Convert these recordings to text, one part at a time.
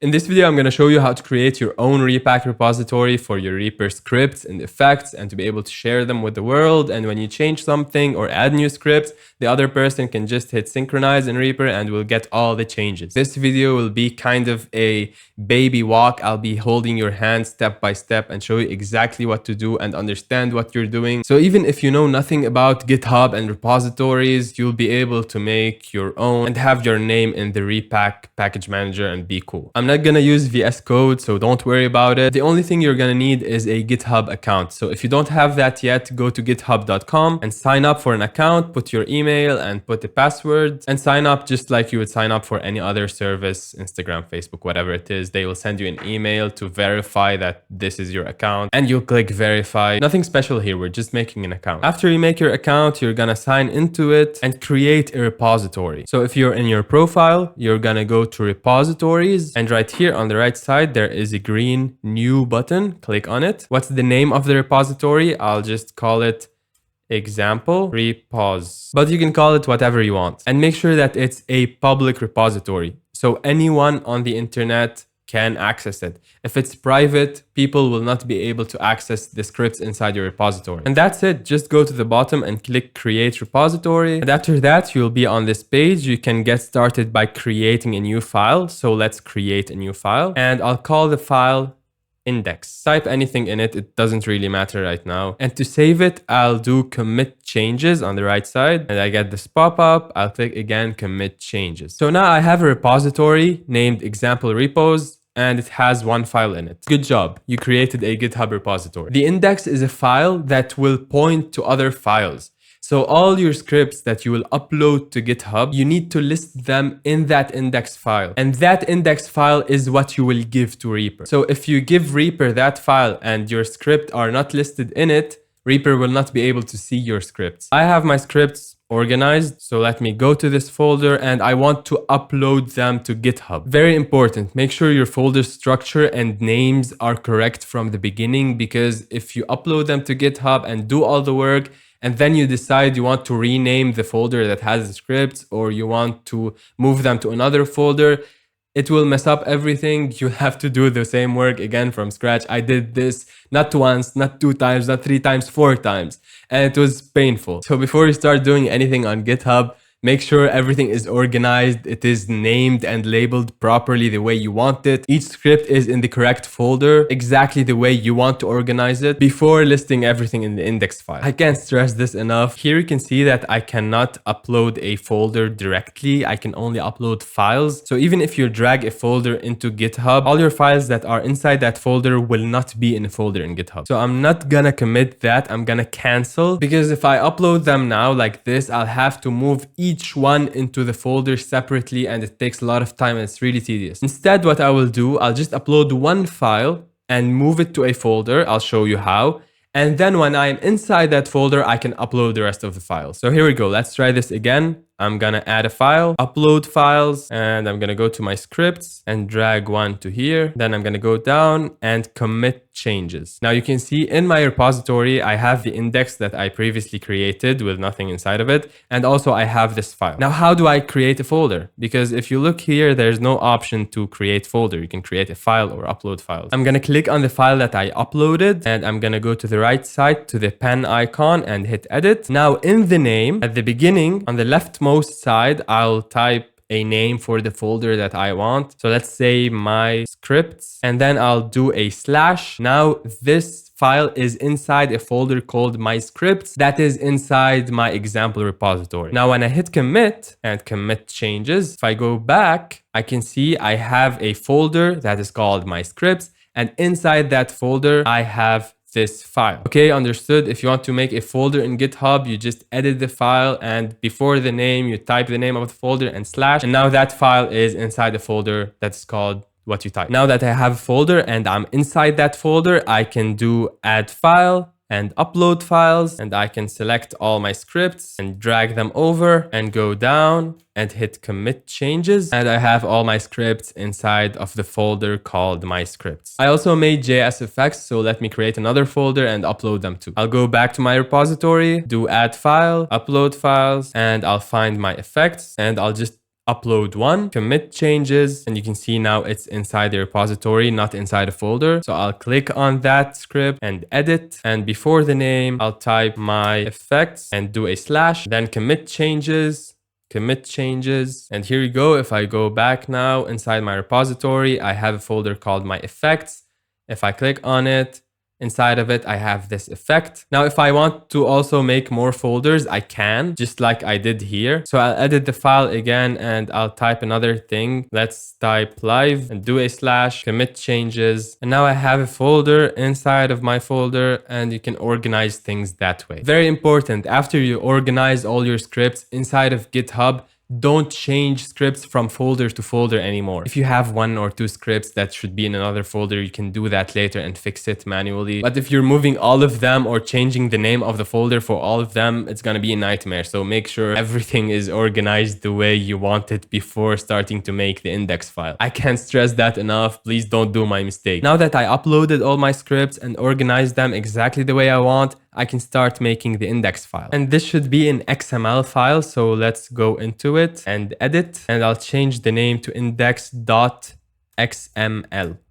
In this video, I'm going to show you how to create your own Reapack repository for your Reaper scripts and effects and to be able to share them with the world. And when you change something or add new scripts, the other person can just hit synchronize in Reaper and will get all the changes. This video will be kind of a baby walk. I'll be holding your hand step by step and show you exactly what to do and understand what you're doing. So even if you know nothing about GitHub and repositories, you'll be able to make your own and have your name in the Reapack package manager and be cool. I'm not gonna use VS Code, so don't worry about it. The only thing you're gonna need is a GitHub account. So if you don't have that yet, go to github.com and sign up for an account, put your email and put the password and sign up just like you would sign up for any other service, Instagram, Facebook, whatever it is. They will send you an email to verify that this is your account and you'll click verify. Nothing special here, we're just making an account. After you make your account, you're gonna sign into it and create a repository. So if you're in your profile, you're gonna go to repositories and right here on the right side, there is a green new button. Click on it. What's the name of the repository? I'll just call it example repos, but you can call it whatever you want and make sure that it's a public repository. So anyone on the internet can access it. If it's private, people will not be able to access the scripts inside your repository. And that's it. Just go to the bottom and click create repository. And after that, you'll be on this page. You can get started by creating a new file. So let's create a new file and I'll call the file index. Type anything in it. It doesn't really matter right now. And to save it, I'll do commit changes on the right side and I get this pop-up. I'll click again, commit changes. So now I have a repository named example repos and it has one file in it. Good job. You created a GitHub repository. The index is a file that will point to other files. So all your scripts that you will upload to GitHub, you need to list them in that index file. And that index file is what you will give to Reaper. So if you give Reaper that file and your script are not listed in it, Reaper will not be able to see your scripts. I have my scripts organized. So let me go to this folder and I want to upload them to GitHub. Very important. Make sure your folder structure and names are correct from the beginning, because if you upload them to GitHub and do all the work, and then you decide you want to rename the folder that has the scripts or you want to move them to another folder, it will mess up everything. You have to do the same work again from scratch. I did this not once, not 2 times, not 3 times, 4 times, and it was painful. So before you start doing anything on GitHub, make sure everything is organized, it is named and labeled properly the way you want it. Each script is in the correct folder, exactly the way you want to organize it before listing everything in the index file. I can't stress this enough. Here you can see that I cannot upload a folder directly. I can only upload files. So even if you drag a folder into GitHub, all your files that are inside that folder will not be in a folder in GitHub. So I'm not gonna commit that. I'm gonna cancel, because if I upload them now like this, I'll have to move each one into the folder separately and it takes a lot of time and it's really tedious. Instead, what I will do, I'll just upload one file and move it to a folder. I'll show you how. And then when I'm inside that folder, I can upload the rest of the files. So here we go. Let's try this again. I'm gonna add a file, upload files, and I'm gonna go to my scripts and drag one to here. Then I'm gonna go down and commit changes. Now you can see in my repository, I have the index that I previously created with nothing inside of it. And also I have this file. Now, how do I create a folder? Because if you look here, there's no option to create folder. You can create a file or upload files. I'm gonna click on the file that I uploaded and I'm gonna go to the right side to the pen icon and hit edit. Now in the name, at the beginning, on the leftmost side, I'll type a name for the folder that I want. So let's say my scripts, and then I'll do a slash. Now this file is inside a folder called my scripts that is inside my example repository. Now when I hit commit and commit changes, if I go back, I can see I have a folder that is called my scripts, and inside that folder I have this file. Okay, understood. If you want to make a folder in GitHub, you just edit the file and before the name, you type the name of the folder and slash, and now that file is inside the folder that's called what you type. Now that I have a folder and I'm inside that folder, I can do add file and upload files, and I can select all my scripts and drag them over and go down and hit commit changes. And I have all my scripts inside of the folder called my scripts. I also made JS effects, so let me create another folder and upload them too. I'll go back to my repository, do add file, upload files, and I'll find my effects and I'll just upload one, commit changes, and you can see now it's inside the repository, not inside a folder. So I'll click on that script and edit. And before the name, I'll type my effects and do a slash, then commit changes. And here you go. If I go back now inside my repository, I have a folder called my effects. If I click on it, inside of it, I have this effect. Now, if I want to also make more folders, I can, just like I did here. So I'll edit the file again and I'll type another thing. Let's type live and do a slash, commit changes. And now I have a folder inside of my folder and you can organize things that way. Very important, after you organize all your scripts inside of GitHub, don't change scripts from folder to folder anymore. If you have one or two scripts that should be in another folder, you can do that later and fix it manually. But if you're moving all of them or changing the name of the folder for all of them, it's gonna be a nightmare. So make sure everything is organized the way you want it before starting to make the index file. I can't stress that enough. Please don't do my mistake. Now that I uploaded all my scripts and organized them exactly the way I want, I can start making the index file. And this should be an XML file. So let's go into it and edit. And I'll change the name to index.xml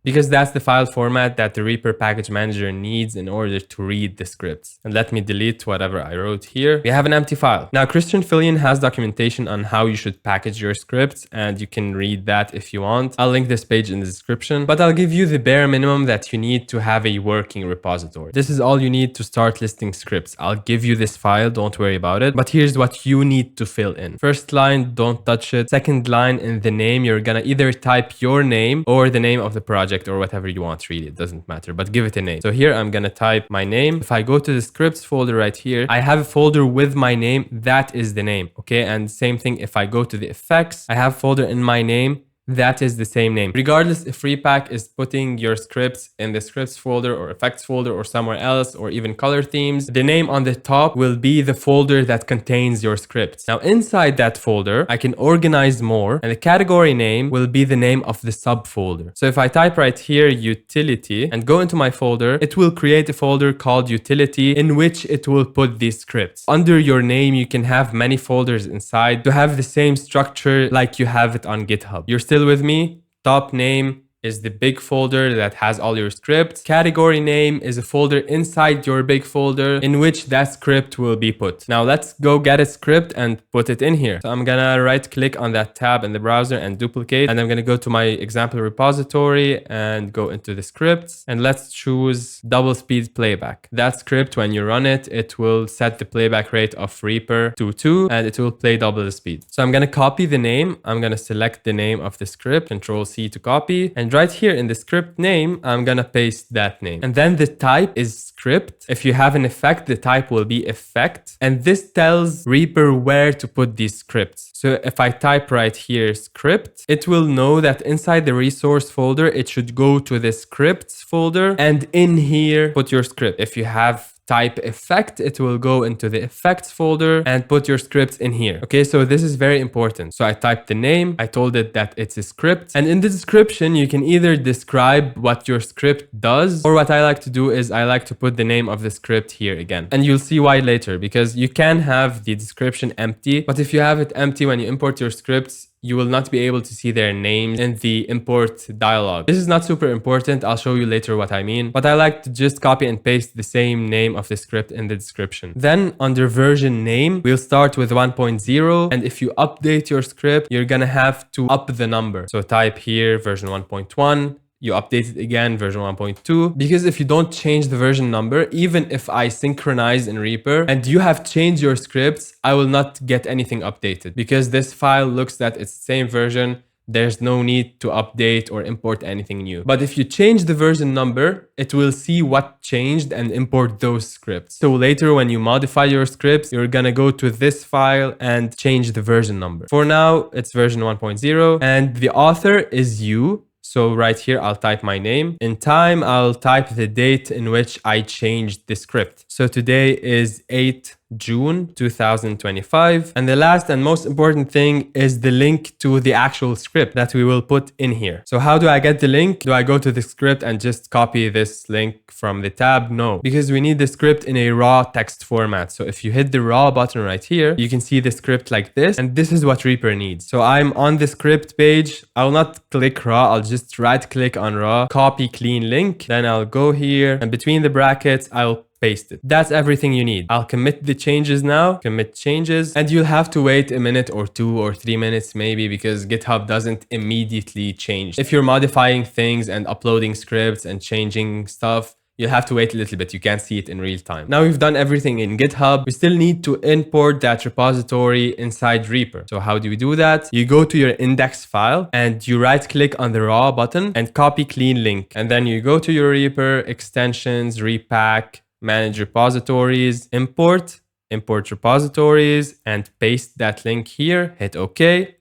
because that's the file format that the Reaper package manager needs in order to read the scripts. And let me delete whatever I wrote here. We have an empty file. Now, Christian Fillion has documentation on how you should package your scripts, and you can read that if you want. I'll link this page in the description, but I'll give you the bare minimum that you need to have a working repository. This is all you need to start listing scripts. I'll give you this file, don't worry about it. But here's what you need to fill in. First line, don't touch it. Second line, in the name, you're gonna either type your name or the name of the project or whatever you want, really, it doesn't matter, but give it a name. So here I'm gonna type my name. If I go to the scripts folder right here, I have a folder with my name, that is the name, okay? And same thing, if I go to the effects, I have a folder in my name, that is the same name. Regardless if Reapack is putting your scripts in the scripts folder or effects folder or somewhere else or even color themes, the name on the top will be the folder that contains your scripts. Now inside that folder, I can organize more and the category name will be the name of the subfolder. So if I type right here utility and go into my folder, it will create a folder called utility in which it will put these scripts. Under your name, you can have many folders inside to have the same structure like you have it on GitHub. You're still with me? Top name is the big folder that has all your scripts. Category name is a folder inside your big folder in which that script will be put. Now let's go get a script and put it in here. So I'm gonna right click on that tab in the browser and duplicate. And I'm gonna go to my example repository and go into the scripts. And let's choose double speed playback. That script, when you run it, it will set the playback rate of Reaper to 2 and it will play double the speed. So I'm gonna copy the name. I'm gonna select the name of the script, Control C to copy. And right here in the script name, I'm gonna paste that name. And then the type is script. If you have an effect, the type will be effect. And this tells Reaper where to put these scripts. So if I type right here script, it will know that inside the resource folder, it should go to the scripts folder and in here, put your script. If you have type effect, it will go into the effects folder and put your scripts in here. Okay, so this is very important. So I typed the name, I told it that it's a script, and in the description, you can either describe what your script does, or what I like to do is I like to put the name of the script here again. And you'll see why later, because you can have the description empty, but if you have it empty when you import your scripts, you will not be able to see their names in the import dialog. This is not super important. I'll show you later what I mean, but I like to just copy and paste the same name of the script in the description. Then under version name, we'll start with 1.0. And if you update your script, you're gonna have to up the number. So type here version 1.1. You update it again, version 1.2, because if you don't change the version number, even if I synchronize in Reaper and you have changed your scripts, I will not get anything updated because this file looks that it's the same version. There's no need to update or import anything new. But if you change the version number, it will see what changed and import those scripts. So later when you modify your scripts, you're gonna go to this file and change the version number. For now, it's version 1.0 and the author is you. So right here, I'll type my name. In time, I'll type the date in which I changed the script. So today is 8 June 2025. And the last and most important thing is the link to the actual script that we will put in here. So how do I get the link? Do I go to the script and just copy this link from the tab? No, because we need the script in a raw text format. So if you hit the raw button right here, you can see the script like this, and this is what Reaper needs. So I'm on the script page. I will not click raw. I'll just right click on raw, copy clean link. Then I'll go here and between the brackets, I'll paste it. That's everything you need. I'll commit the changes now, commit changes, and you'll have to wait a minute or 2 or 3 minutes maybe because GitHub doesn't immediately change. If you're modifying things and uploading scripts and changing stuff, you'll have to wait a little bit. You can't see it in real time. Now we've done everything in GitHub. We still need to import that repository inside Reaper. So how do we do that? You go to your index file and you right click on the raw button and copy clean link. And then you go to your Reaper, extensions, Reapack, manage repositories, import repositories, and paste that link here. Hit OK.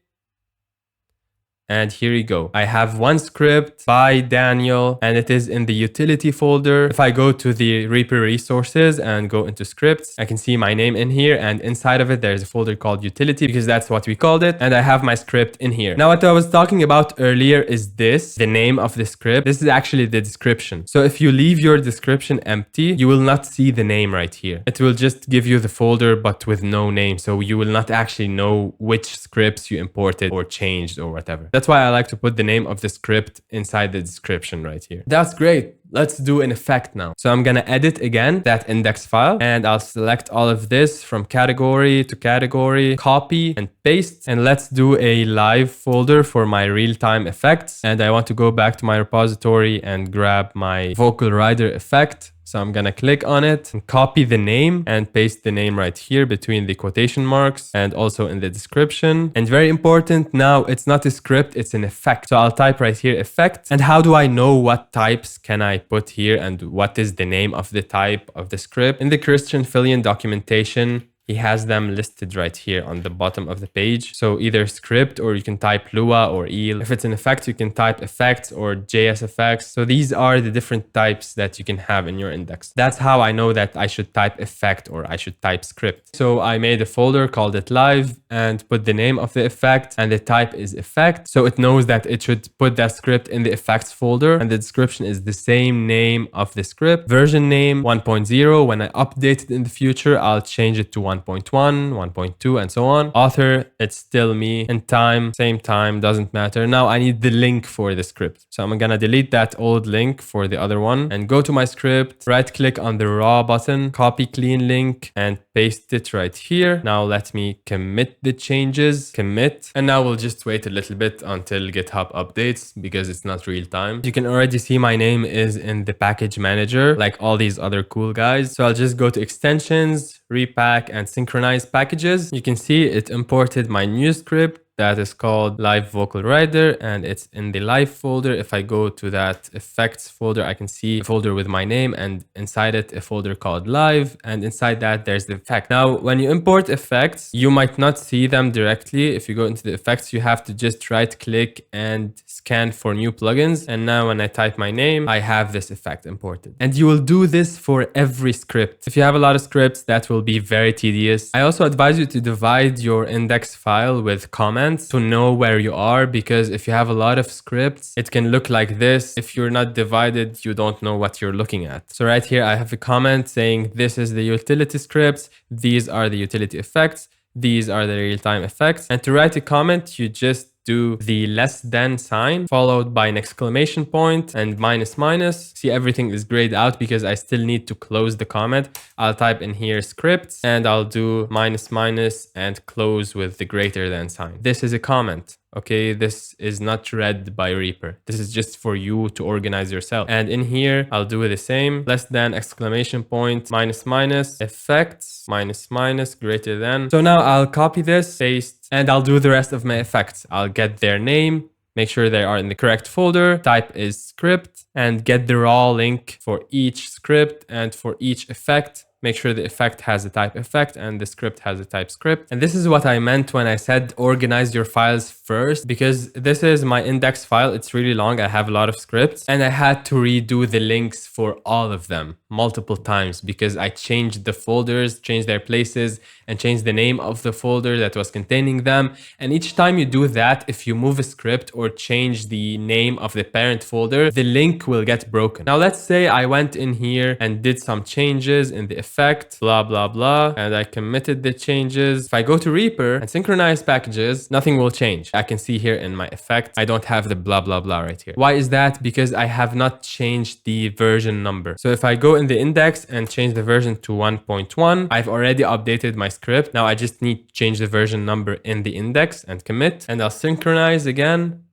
And here you go. I have one script by Daniel and it is in the utility folder. If I go to the Reaper resources and go into scripts, I can see my name in here, and inside of it, there's a folder called utility because that's what we called it. And I have my script in here. Now, what I was talking about earlier is this, the name of the script. This is actually the description. So if you leave your description empty, you will not see the name right here. It will just give you the folder, but with no name. So you will not actually know which scripts you imported or changed or whatever. That's why I like to put the name of the script inside the description right here. That's great. Let's do an effect now. So I'm gonna edit again that index file and I'll select all of this from category to category, copy and paste. And let's do a live folder for my real-time effects. And I want to go back to my repository and grab my vocal rider effect. So I'm gonna click on it and copy the name and paste the name right here between the quotation marks and also in the description. And very important, now it's not a script, it's an effect. So I'll type right here effect. And how do I know what types can I put here and what is the name of the type of the script? In the Christian Fillion documentation, he has them listed right here on the bottom of the page. So either script or you can type Lua or EEL. If it's an effect, you can type effects or JS effects. So these are the different types that you can have in your index. That's how I know that I should type effect or I should type script. So I made a folder, called it live, and put the name of the effect and the type is effect. So it knows that it should put that script in the effects folder and the description is the same name of the script. Version name 1.0. When I update it in the future, I'll change it to 1.1, 1.2, and so on. Author, it's still me. And time, same time, doesn't matter. Now I need the link for the script. So I'm gonna delete that old link for the other one and go to my script, right click on the raw button, copy clean link and paste it right here. Now let me commit the changes, commit. And now we'll just wait a little bit until GitHub updates because it's not real time. You can already see my name is in the package manager, like all these other cool guys. So I'll just go to extensions, Reapack and synchronize packages. You can see it imported my new script that is called live vocal rider and it's in the live folder. If I go to that effects folder, I can see a folder with my name and inside it a folder called live, and inside that there's the effect. Now when you import effects, you might not see them directly. If you go into the effects, you have to just right click and scan for new plugins. And now when I type my name, I have this effect imported. And you will do this for every script. If you have a lot of scripts, that will be very tedious. I also advise you to divide your index file with comments to know where you are, because if you have a lot of scripts, it can look like this. If you're not divided, you don't know what you're looking at. So right here, I have a comment saying this is the utility scripts. These are the utility effects. These are the real-time effects. And to write a comment, you just do the less than sign followed by an exclamation point and minus minus. See, everything is grayed out because I still need to close the comment. I'll type in here scripts and I'll do minus minus and close with the greater than sign. This is a comment. Okay, this is not read by Reaper. This is just for you to organize yourself. And in here, I'll do the same. Less than, exclamation point, minus minus, effects, minus minus, greater than. So now I'll copy this, paste, and I'll do the rest of my effects. I'll get their name, make sure they are in the correct folder, type is script, and get the raw link for each script and for each effect. Make sure the effect has a type effect and the script has a type script. And this is what I meant when I said organize your files first, because this is my index file. It's really long. I have a lot of scripts and I had to redo the links for all of them multiple times because I changed the folders, changed their places, and changed the name of the folder that was containing them. And each time you do that, if you move a script or change the name of the parent folder, the link will get broken. Now, let's say I went in here and did some changes in the effect, blah, blah, blah, and I committed the changes. If I go to Reaper and synchronize packages, nothing will change. I can see here in my effect, I don't have the blah, blah, blah right here. Why is that? Because I have not changed the version number. So if I go in the index and change the version to 1.1, I've already updated my script. Now I just need to change the version number in the index and commit, and I'll synchronize again.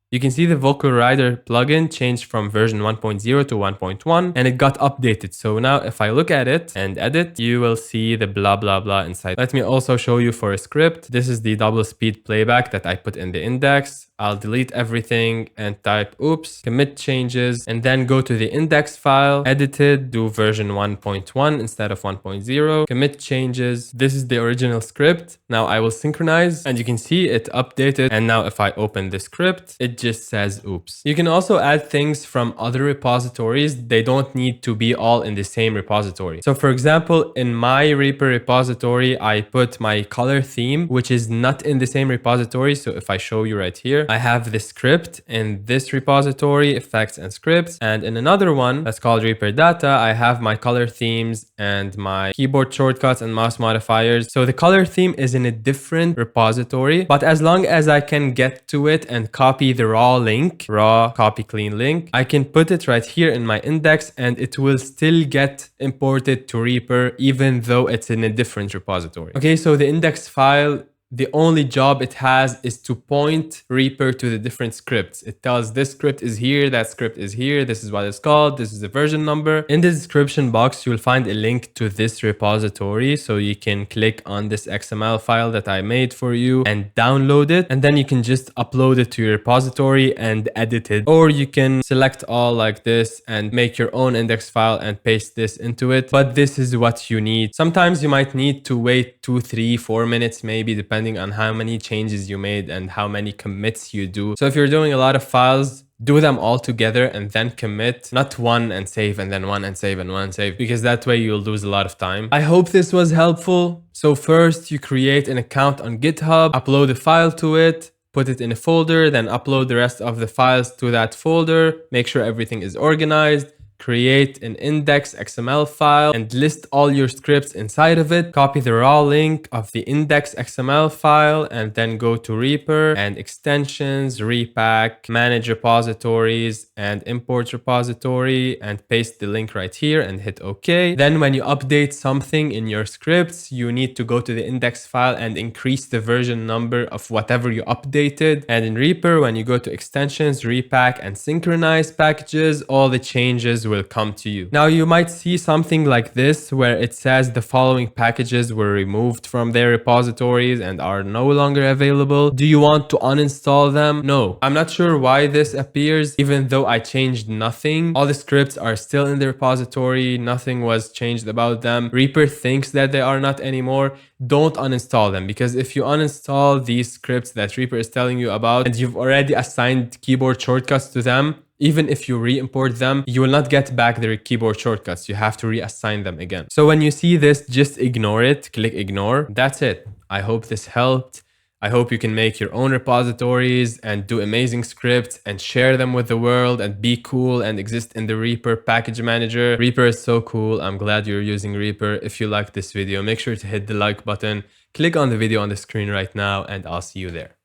You can see the Vocal Rider plugin changed from version 1.0 to 1.1 and it got updated. So now if I look at it and edit, you will see the blah, blah, blah inside. Let me also show you for a script. This is the double speed playback that I put in the index. I'll delete everything and type oops, commit changes, and then go to the index file, edit it, do version 1.1 instead of 1.0, commit changes. This is the original script. Now I will synchronize and you can see it updated. And now if I open the script, it just says oops. You can also add things from other repositories. They don't need to be all in the same repository. So for example, in my Reaper repository, I put my color theme, which is not in the same repository. So if I show you right here, I have the script in this repository, effects and scripts. And in another one that's called Reaper data, I have my color themes and my keyboard shortcuts and mouse modifiers. So the color theme is in a different repository, but as long as I can get to it and copy the raw link, raw copy clean link, I can put it right here in my index and it will still get imported to Reaper even though it's in a different repository. Okay, so the index file, the only job it has is to point Reaper to the different scripts. It tells this script is here, that script is here, this is what it's called, this is the version number. In the description box, you'll find a link to this repository. So you can click on this XML file that I made for you and download it. And then you can just upload it to your repository and edit it. Or you can select all like this and make your own index file and paste this into it. But this is what you need. Sometimes you might need to wait 2, 3, 4 minutes, maybe depending on how many changes you made and how many commits you do. So if you're doing a lot of files, do them all together and then commit, not one and save and then one and save and one and save, because that way you'll lose a lot of time. I hope this was helpful. So first you create an account on GitHub, upload a file to it, put it in a folder, then upload the rest of the files to that folder, make sure everything is organized. Create an index XML file and list all your scripts inside of it. Copy the raw link of the index XML file and then go to Reaper and extensions, Reapack, manage repositories and import repository and paste the link right here and hit OK. Then when you update something in your scripts, you need to go to the index file and increase the version number of whatever you updated. And in Reaper, when you go to extensions, Reapack and synchronize packages, all the changes will come to you. Now you might see something like this where it says the following packages were removed from their repositories and are no longer available. Do you want to uninstall them? No. I'm not sure why this appears even though I changed nothing. All the scripts are still in the repository. Nothing was changed about them. Reaper thinks that they are not anymore. Don't uninstall them, because if you uninstall these scripts that Reaper is telling you about and you've already assigned keyboard shortcuts to them, even if you re-import them, you will not get back their keyboard shortcuts. You have to reassign them again. So when you see this, just ignore it, click ignore. That's it. I hope this helped. I hope you can make your own repositories and do amazing scripts and share them with the world and be cool and exist in the Reaper package manager. Reaper is so cool. I'm glad you're using Reaper. If you liked this video, make sure to hit the like button, click on the video on the screen right now, and I'll see you there.